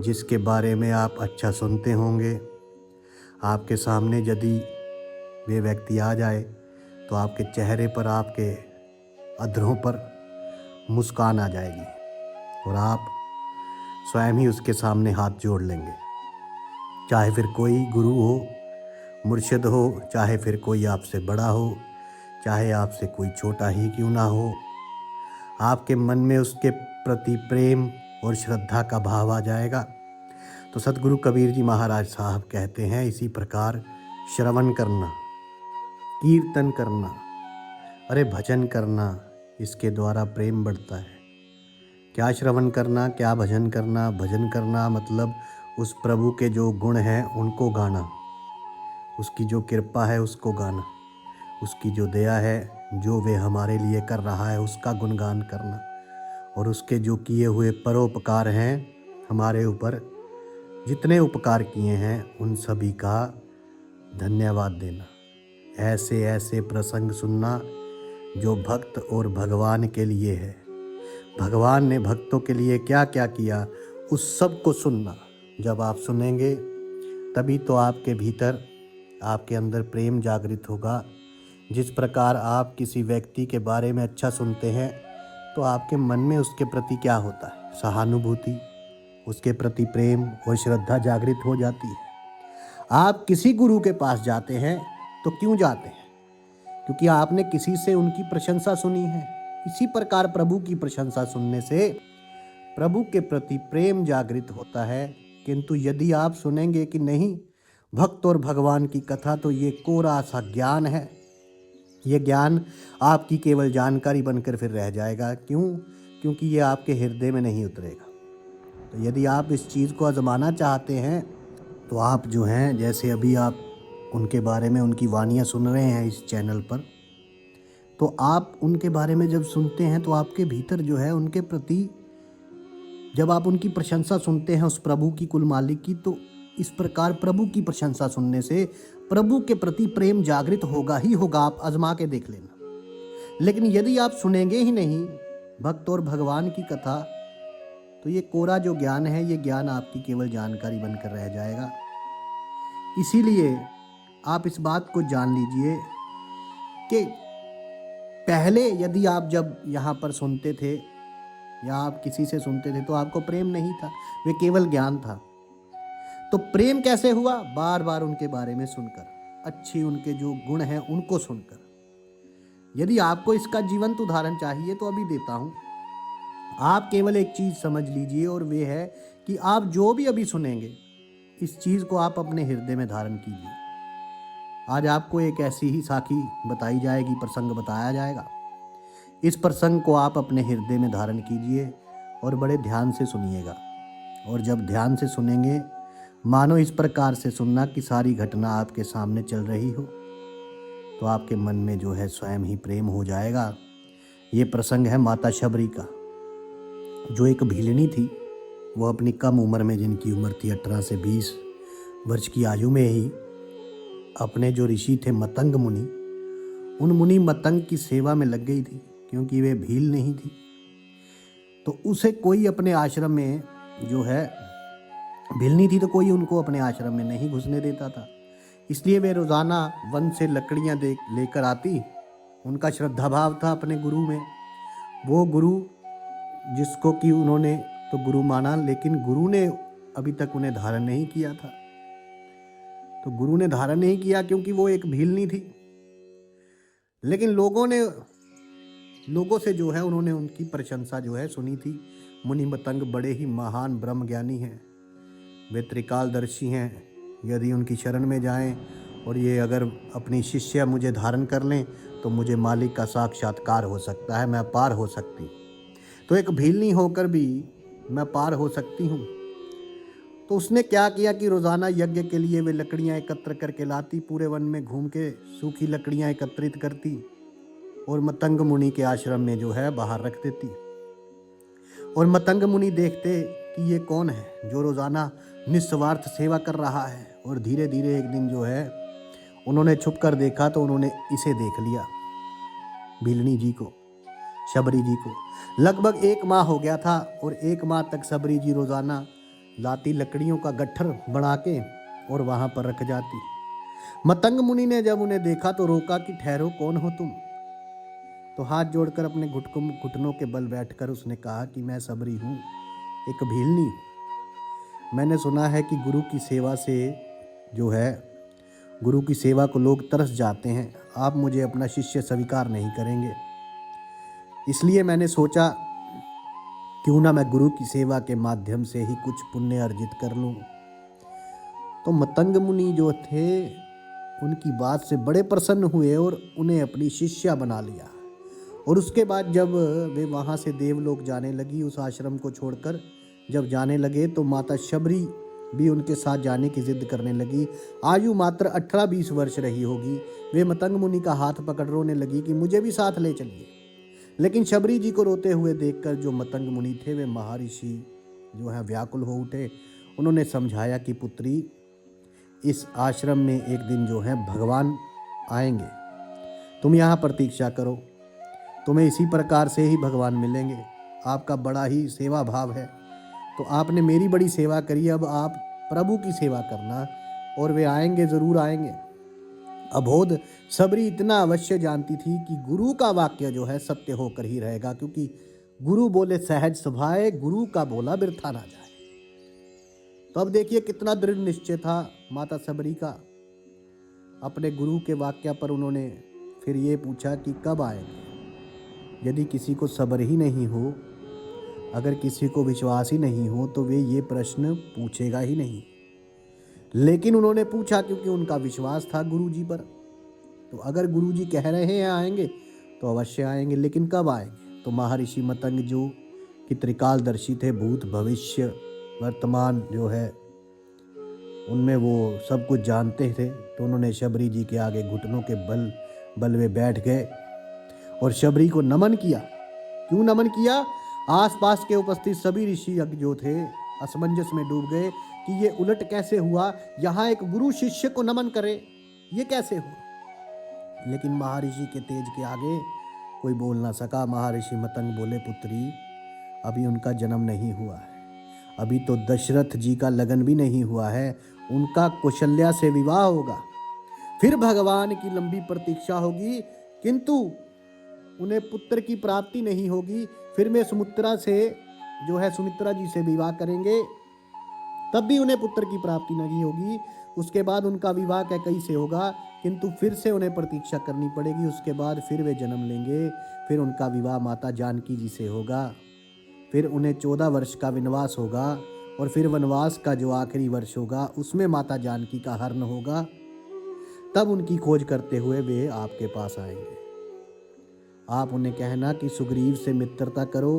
जिसके बारे में आप अच्छा सुनते होंगे, आपके सामने यदि वे व्यक्ति आ जाए तो आपके चेहरे पर, आपके अधरों पर मुस्कान आ जाएगी और आप स्वयं ही उसके सामने हाथ जोड़ लेंगे। चाहे फिर कोई गुरु हो, मुर्शिद हो, चाहे फिर कोई आपसे बड़ा हो, चाहे आपसे कोई छोटा ही क्यों ना हो, आपके मन में उसके प्रति प्रेम और श्रद्धा का भाव आ जाएगा। तो सतगुरु कबीर जी महाराज साहब कहते हैं, इसी प्रकार श्रवण करना, कीर्तन करना, अरे भजन करना, इसके द्वारा प्रेम बढ़ता है। क्या श्रवण करना, क्या भजन करना? भजन करना मतलब उस प्रभु के जो गुण हैं उनको गाना, उसकी जो कृपा है उसको गाना, उसकी जो दया है, जो वे हमारे लिए कर रहा है उसका गुणगान करना, और उसके जो किए हुए परोपकार हैं हमारे ऊपर, जितने उपकार किए हैं उन सभी का धन्यवाद देना। ऐसे ऐसे प्रसंग सुनना जो भक्त और भगवान के लिए है। भगवान ने भक्तों के लिए क्या क्या किया उस सब को सुनना। जब आप सुनेंगे तभी तो आपके भीतर, आपके अंदर प्रेम जागृत होगा। जिस प्रकार आप किसी व्यक्ति के बारे में अच्छा सुनते हैं तो आपके मन में उसके प्रति क्या होता है? सहानुभूति, उसके प्रति प्रेम और श्रद्धा जागृत हो जाती है। आप किसी गुरु के पास जाते हैं तो क्यों जाते हैं? क्योंकि आपने किसी से उनकी प्रशंसा सुनी है। इसी प्रकार प्रभु की प्रशंसा सुनने से प्रभु के प्रति प्रेम जागृत होता है। किंतु यदि आप सुनेंगे कि नहीं, भक्त और भगवान की कथा तो ये कोरा सा ज्ञान है, ये ज्ञान आपकी केवल जानकारी बनकर फिर रह जाएगा। क्यों? क्योंकि ये आपके हृदय में नहीं उतरेगा। तो यदि आप इस चीज़ को आजमाना चाहते हैं तो आप जो हैं, जैसे अभी आप उनके बारे में उनकी वानियाँ सुन रहे हैं इस चैनल पर, तो आप उनके बारे में जब सुनते हैं तो आपके भीतर जो है उनके प्रति, जब आप उनकी प्रशंसा सुनते हैं उस प्रभु की, कुल मालिक की, तो इस प्रकार प्रभु की प्रशंसा सुनने से प्रभु के प्रति प्रेम जागृत होगा ही होगा। आप आजमा के देख लेना। लेकिन यदि आप सुनेंगे ही नहीं भक्त और भगवान की कथा, तो ये कोरा जो ज्ञान है, ये ज्ञान आपकी केवल जानकारी बनकर रह जाएगा। इसीलिए आप इस बात को जान लीजिए कि पहले यदि आप जब यहाँ पर सुनते थे या आप किसी से सुनते थे तो आपको प्रेम नहीं था, वे केवल ज्ञान था। तो प्रेम कैसे हुआ? बार बार उनके बारे में सुनकर, अच्छी उनके जो गुण हैं उनको सुनकर। यदि आपको इसका जीवंत उदाहरण चाहिए तो अभी देता हूँ। आप केवल एक चीज़ समझ लीजिए, और वे है कि आप जो भी अभी सुनेंगे इस चीज़ को आप अपने हृदय में धारण कीजिए। आज आपको एक ऐसी ही साखी बताई जाएगी, प्रसंग बताया जाएगा। इस प्रसंग को आप अपने हृदय में धारण कीजिए और बड़े ध्यान से सुनिएगा। और जब ध्यान से सुनेंगे, मानो इस प्रकार से सुनना कि सारी घटना आपके सामने चल रही हो, तो आपके मन में जो है स्वयं ही प्रेम हो जाएगा। ये प्रसंग है माता शबरी का। जो एक भीलनी थी, वो अपनी कम उम्र में, जिनकी उम्र थी 18 से 20 वर्ष की आयु में ही, अपने जो ऋषि थे मतंग मुनि, उन मुनि मतंग की सेवा में लग गई थी, क्योंकि वे भील नहीं थी। तो उसे कोई अपने आश्रम में जो है, भीलनी थी तो कोई उनको अपने आश्रम में नहीं घुसने देता था। इसलिए वे रोज़ाना वन से लकड़ियाँ लेकर आती। उनका श्रद्धा भाव था अपने गुरु में। वो गुरु जिसको कि उन्होंने तो गुरु माना, लेकिन गुरु ने अभी तक उन्हें धारण नहीं किया था। तो गुरु ने धारण नहीं किया क्योंकि वो एक भीलनी थी। लेकिन लोगों से जो है उन्होंने उनकी प्रशंसा जो है सुनी थी। मुनि मतंग बड़े ही महान ब्रह्म ज्ञानी हैं, वे त्रिकालदर्शी हैं। यदि उनकी शरण में जाएं और ये अगर अपनी शिष्य मुझे धारण कर लें तो मुझे मालिक का साक्षात्कार हो सकता है, मैं पार हो सकती। तो एक भीलनी होकर भी मैं पार हो सकती हूँ। तो उसने क्या किया कि रोज़ाना यज्ञ के लिए वे लकड़ियाँ एकत्र करके लाती, पूरे वन में घूम के सूखी लकड़ियाँ एकत्रित करती और मतंग मुनि के आश्रम में जो है बाहर रख देती। और मतंग मुनि देखते कि ये कौन है जो रोज़ाना निस्वार्थ सेवा कर रहा है। और धीरे धीरे एक दिन जो है उन्होंने छुप कर देखा तो उन्होंने इसे देख लिया, भीलनी जी को, शबरी जी को। लगभग 1 माह हो गया था और 1 माह तक शबरी जी रोज़ाना लाती लकड़ियों का गट्ठर बना के और वहाँ पर रख जाती। मतंग मुनि ने जब उन्हें देखा तो रोका कि ठहरो, कौन हो तुम? तो हाथ जोड़कर अपने घुटनों के बल बैठकर उसने कहा कि मैं शबरी हूँ, एक भीलनी। मैंने सुना है कि गुरु की सेवा से जो है, गुरु की सेवा को लोग तरस जाते हैं। आप मुझे अपना शिष्य स्वीकार नहीं करेंगे, इसलिए मैंने सोचा क्यों ना मैं गुरु की सेवा के माध्यम से ही कुछ पुण्य अर्जित कर लूं। तो मतंग मुनि जो थे उनकी बात से बड़े प्रसन्न हुए और उन्हें अपनी शिष्या बना लिया। और उसके बाद जब वे वहाँ से देवलोक जाने लगी, उस आश्रम को छोड़कर जब जाने लगे तो माता शबरी भी उनके साथ जाने की जिद करने लगी। आयु मात्र 18-20 वर्ष रही होगी। वे मतंग मुनि का हाथ पकड़ रोने लगी कि मुझे भी साथ ले चलिए। लेकिन शबरी जी को रोते हुए देखकर जो मतंग मुनि थे वे महर्षि जो है व्याकुल हो उठे। उन्होंने समझाया कि पुत्री, इस आश्रम में एक दिन जो है भगवान आएंगे, तुम यहाँ प्रतीक्षा करो, तुम्हें इसी प्रकार से ही भगवान मिलेंगे। आपका बड़ा ही सेवा भाव है, तो आपने मेरी बड़ी सेवा करी, अब आप प्रभु की सेवा करना और वे आएंगे, ज़रूर आएंगे। अबोध शबरी इतना अवश्य जानती थी कि गुरु का वाक्य जो है सत्य होकर ही रहेगा, क्योंकि गुरु बोले सहज स्वभाव, गुरु का बोला बिरथा ना जाए। तो अब देखिए कितना दृढ़ निश्चय था माता शबरी का अपने गुरु के वाक्य पर। उन्होंने फिर ये पूछा कि कब आएंगे। यदि किसी को सब्र ही नहीं हो, अगर किसी को विश्वास ही नहीं हो, तो वे ये प्रश्न पूछेगा ही नहीं। लेकिन उन्होंने पूछा क्योंकि उनका विश्वास था गुरु जी पर। तो अगर गुरु जी कह रहे हैं आएंगे तो अवश्य आएंगे, लेकिन कब आएंगे? तो महर्षि मतंग जो कि त्रिकालदर्शी थे, भूत भविष्य वर्तमान जो है उनमें वो सब कुछ जानते थे। तो उन्होंने शबरी जी के आगे घुटनों के बल वे बैठ गए और शबरी को नमन किया। क्यों नमन किया? आसपास के उपस्थित सभी ऋषि जो थे असमंजस में डूब गए कि ये उलट कैसे हुआ, यहाँ एक गुरु शिष्य को नमन करे, ये कैसे हुआ? लेकिन महर्षि के तेज के आगे कोई बोल ना सका। महर्षि मतंग बोले, पुत्री, अभी उनका जन्म नहीं हुआ है, अभी तो दशरथ जी का लगन भी नहीं हुआ है, उनका कौशल्या से विवाह होगा, फिर भगवान की लंबी प्रतीक्षा होगी, किंतु उन्हें पुत्र की प्राप्ति नहीं होगी। फिर वे सुमित्रा जी से विवाह करेंगे, तब भी उन्हें पुत्र की प्राप्ति नहीं होगी। उसके बाद उनका विवाह कैकई से होगा, किंतु फिर से उन्हें प्रतीक्षा करनी पड़ेगी। उसके बाद फिर वे जन्म लेंगे, फिर उनका विवाह माता जानकी जी से होगा, फिर उन्हें 14 वर्ष का वनवास होगा और फिर वनवास का जो आखिरी वर्ष होगा उसमें माता जानकी का हरण होगा। तब उनकी खोज करते हुए वे आपके पास आएंगे। आप उन्हें कहना कि सुग्रीव से मित्रता करो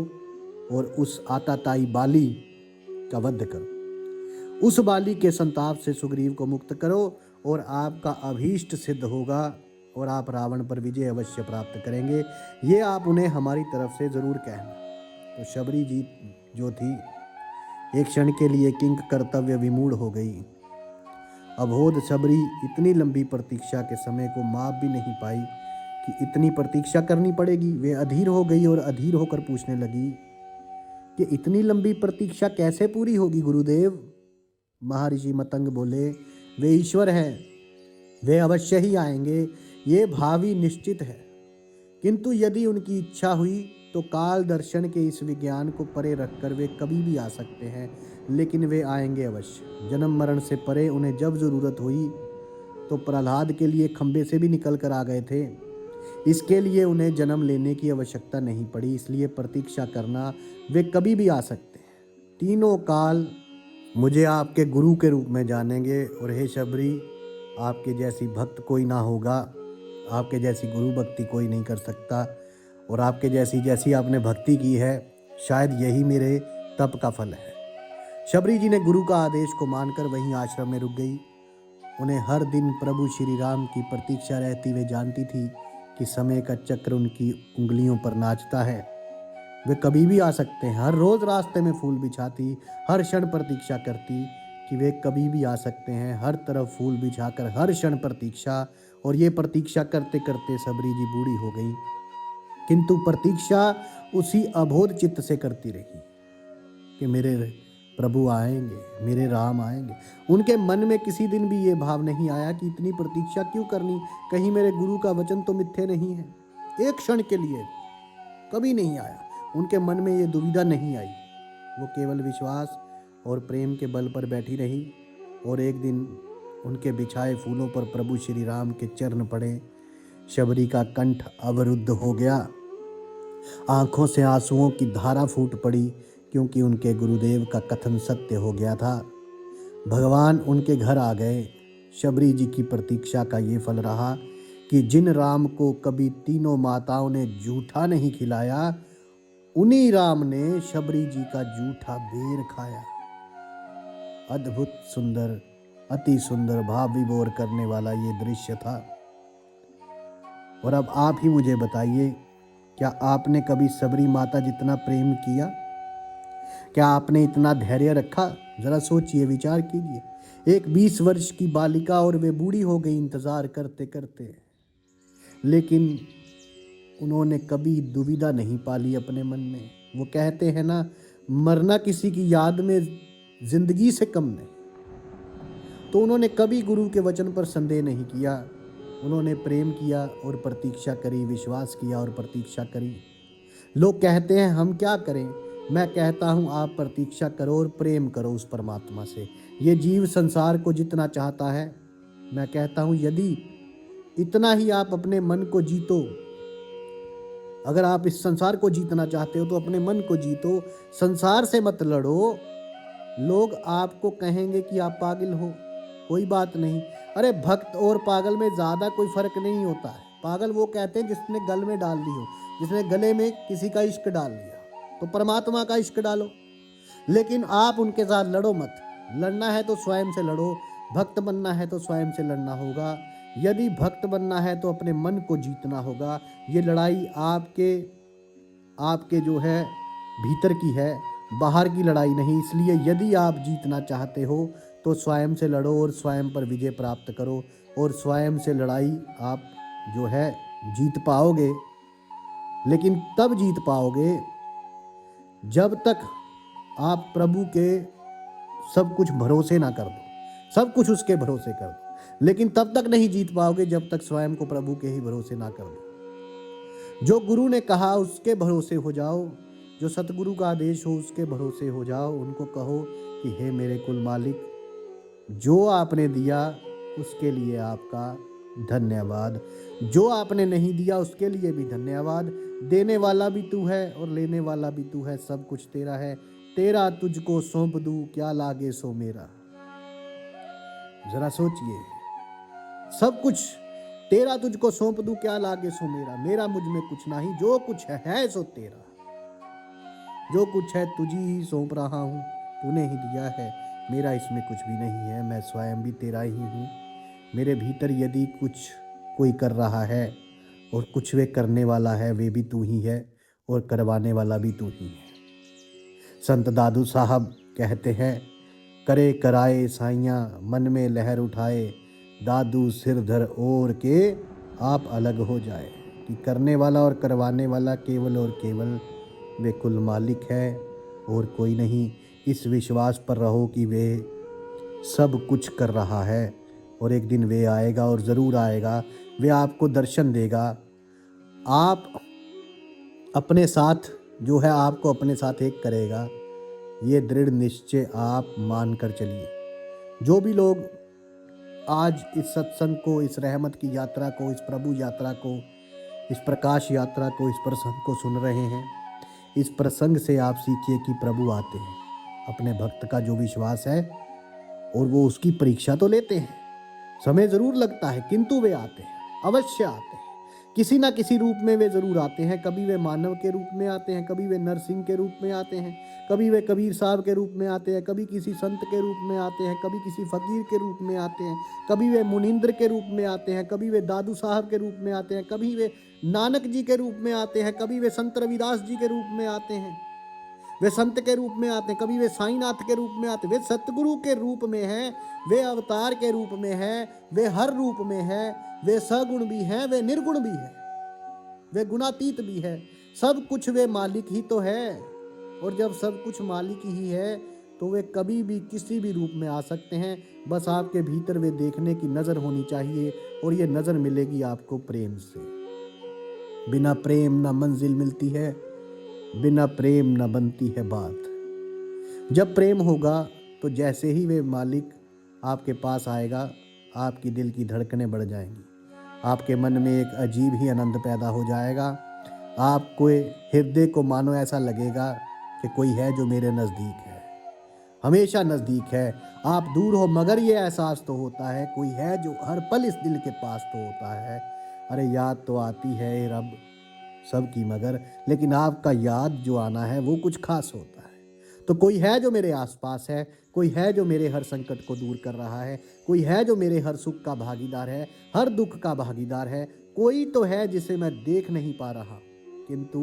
और उस आताताई बाली का वध करो, उस बाली के संताप से सुग्रीव को मुक्त करो और आपका अभीष्ट सिद्ध होगा और आप रावण पर विजय अवश्य प्राप्त करेंगे। ये आप उन्हें हमारी तरफ से ज़रूर कहना। तो शबरी जी जो थी एक क्षण के लिए किंग कर्तव्य विमूढ़ हो गई। अबोध शबरी इतनी लंबी प्रतीक्षा के समय को माप भी नहीं पाई कि इतनी प्रतीक्षा करनी पड़ेगी। वे अधीर हो गई और अधीर होकर पूछने लगी कि इतनी लंबी प्रतीक्षा कैसे पूरी होगी गुरुदेव? महर्षि मतंग बोले, वे ईश्वर हैं, वे अवश्य ही आएंगे, ये भावी निश्चित है, किंतु यदि उनकी इच्छा हुई तो काल दर्शन के इस विज्ञान को परे रखकर वे कभी भी आ सकते हैं, लेकिन वे आएंगे अवश्य। जन्म मरण से परे उन्हें जब ज़रूरत हुई तो प्रहलाद के लिए खंबे से भी निकल कर आ गए थे। इसके लिए उन्हें जन्म लेने की आवश्यकता नहीं पड़ी, इसलिए प्रतीक्षा करना, वे कभी भी आ सकते हैं। तीनों काल मुझे आपके गुरु के रूप में जानेंगे, और हे शबरी, आपके जैसी भक्त कोई ना होगा, आपके जैसी गुरु भक्ति कोई नहीं कर सकता, और आपके जैसी आपने भक्ति की है, शायद यही मेरे तप का फल है। शबरी जी ने गुरु का आदेश को मानकर वहीं आश्रम में रुक गई। उन्हें हर दिन प्रभु श्री राम की प्रतीक्षा रहती। वे जानती थी कि समय का चक्र उनकी उंगलियों पर नाचता है, वे कभी भी आ सकते हैं। हर रोज रास्ते में फूल बिछाती, हर क्षण प्रतीक्षा करती कि वे कभी भी आ सकते हैं। हर तरफ फूल बिछाकर हर क्षण प्रतीक्षा, और ये प्रतीक्षा करते करते शबरी जी बूढ़ी हो गई, किंतु प्रतीक्षा उसी अबोध चित्त से करती रही कि मेरे प्रभु आएंगे, मेरे राम आएंगे। उनके मन में किसी दिन भी ये भाव नहीं आया कि इतनी प्रतीक्षा क्यों करनी, कहीं मेरे गुरु का वचन तो मिथ्ये नहीं है। एक क्षण के लिए कभी नहीं आया, उनके मन में ये दुविधा नहीं आई। वो केवल विश्वास और प्रेम के बल पर बैठी रही, और एक दिन उनके बिछाए फूलों पर प्रभु श्री राम के चरण पड़े। शबरी का कंठ अवरुद्ध हो गया, आंखों से आंसुओं की धारा फूट पड़ी, क्योंकि उनके गुरुदेव का कथन सत्य हो गया था। भगवान उनके घर आ गए। शबरी जी की प्रतीक्षा का ये फल रहा कि जिन राम को कभी तीनों माताओं ने जूठा नहीं खिलाया, उन्हीं राम ने शबरी जी का जूठा बेर खाया। अद्भुत सुंदर, अति सुंदर, भाव विभोर करने वाला ये दृश्य था। और अब आप ही मुझे बताइए, क्या आपने कभी शबरी माता जितना प्रेम किया? क्या आपने इतना धैर्य रखा? जरा सोचिए, विचार कीजिए। एक 20 वर्ष की बालिका, और वे बूढ़ी हो गई इंतजार करते करते, लेकिन उन्होंने कभी दुविधा नहीं पाली अपने मन में। वो कहते हैं ना, मरना किसी की याद में जिंदगी से कम नहीं। तो उन्होंने कभी गुरु के वचन पर संदेह नहीं किया। उन्होंने प्रेम किया और प्रतीक्षा करी, विश्वास किया और प्रतीक्षा करी। लोग कहते हैं हम क्या करें, मैं कहता हूँ आप प्रतीक्षा करो और प्रेम करो उस परमात्मा से। ये जीव संसार को जितना चाहता है, मैं कहता हूँ यदि इतना ही आप अपने मन को जीतो, अगर आप इस संसार को जीतना चाहते हो तो अपने मन को जीतो, संसार से मत लड़ो। लोग आपको कहेंगे कि आप पागल हो, कोई बात नहीं। अरे भक्त और पागल में ज़्यादा कोई फर्क नहीं होता है। पागल वो कहते हैं जिसने गल में डाल ली हो, जिसने गले में किसी का इश्क डाल लिया, तो परमात्मा का इश्क डालो। लेकिन आप उनके साथ लड़ो मत। लड़ना है तो स्वयं से लड़ो, भक्त बनना है तो स्वयं से लड़ना होगा। यदि भक्त बनना है तो अपने मन को जीतना होगा। ये लड़ाई आपके जो है भीतर की है, बाहर की लड़ाई नहीं। इसलिए यदि आप जीतना चाहते हो तो स्वयं से लड़ो और स्वयं पर विजय प्राप्त करो, और स्वयं से लड़ाई आप जो है जीत पाओगे। लेकिन तब जीत पाओगे जब तक आप प्रभु के सब कुछ भरोसे ना कर दो, सब कुछ उसके भरोसे कर दो। लेकिन तब तक नहीं जीत पाओगे जब तक स्वयं को प्रभु के ही भरोसे ना कर दो। जो गुरु ने कहा उसके भरोसे हो जाओ, जो सतगुरु का आदेश हो उसके भरोसे हो जाओ। उनको कहो कि हे मेरे कुल मालिक, जो आपने दिया उसके लिए आपका धन्यवाद, जो आपने नहीं दिया उसके लिए भी धन्यवाद। देने वाला भी तू है और लेने वाला भी तू है, सब कुछ तेरा है। तेरा तुझको सौंप दूं, क्या लागे सो मेरा। जरा सोचिए, सब कुछ तेरा तुझको सौंप दूं, क्या लागे सो मेरा। मेरा मुझ में कुछ नहीं, जो कुछ है सो तेरा। जो कुछ है तुझी ही सौंप रहा हूँ, तूने ही दिया है, मेरा इसमें कुछ भी नहीं है। मैं स्वयं भी तेरा ही हूँ। मेरे भीतर यदि कुछ कोई कर रहा है और कुछ वे करने वाला है, वे भी तू ही है, और करवाने वाला भी तू ही है। संत दादू साहब कहते हैं, करे कराए साइयाँ मन में लहर उठाए, दादू सिर धर ओर के आप अलग हो जाए। कि करने वाला और करवाने वाला केवल और केवल वे कुल मालिक है और कोई नहीं। इस विश्वास पर रहो कि वे सब कुछ कर रहा है, और एक दिन वे आएगा, और ज़रूर आएगा। वे आपको दर्शन देगा। आप अपने साथ जो है आपको अपने साथ एक करेगा, ये दृढ़ निश्चय आप मान कर चलिए। जो भी लोग आज इस सत्संग को, इस रहमत की यात्रा को, इस प्रभु यात्रा को, इस प्रकाश यात्रा को, इस प्रसंग को सुन रहे हैं, इस प्रसंग से आप सीखिए कि प्रभु आते हैं। अपने भक्त का जो विश्वास है और वो उसकी परीक्षा तो लेते हैं, समय ज़रूर लगता है, किंतु वे आते हैं, अवश्य आते हैं। किसी ना किसी रूप में वे ज़रूर आते हैं। कभी वे मानव के रूप में आते हैं, कभी वे नरसिंह के रूप में आते हैं, कभी वे कबीर साहब के रूप में आते हैं, कभी किसी संत के रूप में आते हैं, कभी किसी फ़कीर के रूप में आते हैं, कभी वे मुनिंद्र के रूप में आते हैं, कभी वे दादू साहब के रूप में आते हैं, कभी वे नानक जी के रूप में आते हैं, कभी वे संत रविदास जी के रूप में आते हैं, वे संत के रूप में आते हैं, कभी वे साईनाथ के रूप में आते हैं। वे सतगुरु के रूप में हैं, वे अवतार के रूप में हैं, वे हर रूप में हैं, वे सगुण भी हैं, वे निर्गुण भी हैं, वे गुणातीत भी है। सब कुछ वे मालिक ही तो है। और जब सब कुछ मालिक ही है तो वे कभी भी किसी भी रूप में आ सकते हैं। बस आपके भीतर वे देखने की नज़र होनी चाहिए, और ये नज़र मिलेगी आपको प्रेम से। बिना प्रेम न मंजिल मिलती है, बिना प्रेम न बनती है बात। जब प्रेम होगा तो जैसे ही वे मालिक आपके पास आएगा, आपकी दिल की धड़कनें बढ़ जाएंगी, आपके मन में एक अजीब ही आनंद पैदा हो जाएगा। आपको हृदय को मानो ऐसा लगेगा कि कोई है जो मेरे नज़दीक है, हमेशा नज़दीक है। आप दूर हो मगर ये एहसास तो होता है कोई है जो हर पल इस दिल के पास तो होता है। अरे याद तो आती है रब सबकी, मगर लेकिन आपका याद जो आना है वो कुछ खास होता है। तो कोई है जो मेरे आसपास है, कोई है जो मेरे हर संकट को दूर कर रहा है, कोई है जो मेरे हर सुख का भागीदार है, हर दुख का भागीदार है। कोई तो है जिसे मैं देख नहीं पा रहा, किंतु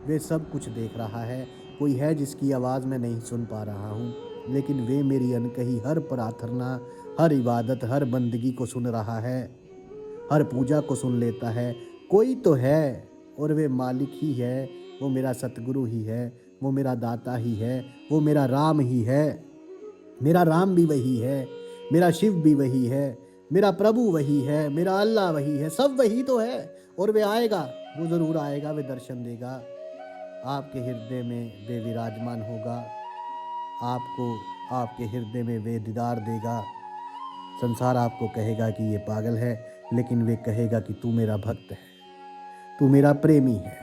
वे सब कुछ देख रहा है। कोई है जिसकी आवाज़ मैं नहीं सुन पा रहा हूँ, लेकिन वे मेरी अनकही हर प्रार्थना, हर इबादत, हर बंदगी को सुन रहा है, हर पूजा को सुन लेता है। कोई तो है और वे मालिक ही है, वो मेरा सतगुरु ही है, वो मेरा दाता ही है, वो मेरा राम ही है। मेरा राम भी वही है, मेरा शिव भी वही है, मेरा प्रभु वही है, मेरा अल्लाह वही है, सब वही तो है। और वे आएगा, वो ज़रूर आएगा, वे दर्शन देगा, आपके हृदय में वे विराजमान होगा, आपको आपके हृदय में वे दीदार देगा। संसार आपको कहेगा कि ये पागल है, लेकिन वे कहेगा कि तू मेरा भक्त है, तू मेरा प्रेमी है।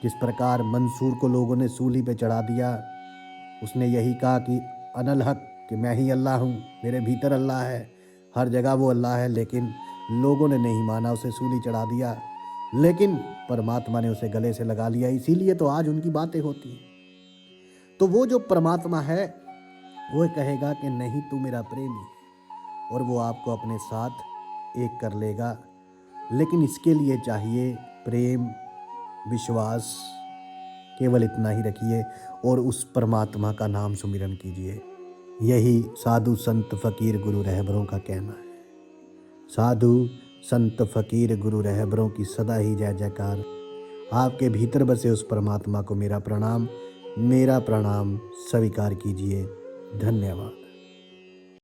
जिस प्रकार मंसूर को लोगों ने सूली पे चढ़ा दिया, उसने यही कहा कि अनल हक, कि मैं ही अल्लाह हूँ, मेरे भीतर अल्लाह है, हर जगह वो अल्लाह है। लेकिन लोगों ने नहीं माना, उसे सूली चढ़ा दिया, लेकिन परमात्मा ने उसे गले से लगा लिया। इसीलिए तो आज उनकी बातें होती हैं। तो वो जो परमात्मा है वो कहेगा कि नहीं तू मेरा प्रेमी है, और वो आपको अपने साथ एक कर लेगा। लेकिन इसके लिए चाहिए प्रेम, विश्वास, केवल इतना ही रखिए और उस परमात्मा का नाम सुमिरन कीजिए। यही साधु संत फकीर गुरु रहबरों का कहना है। साधु संत फकीर गुरु रहबरों की सदा ही जय जयकार। आपके भीतर बसे उस परमात्मा को मेरा प्रणाम स्वीकार कीजिए। धन्यवाद।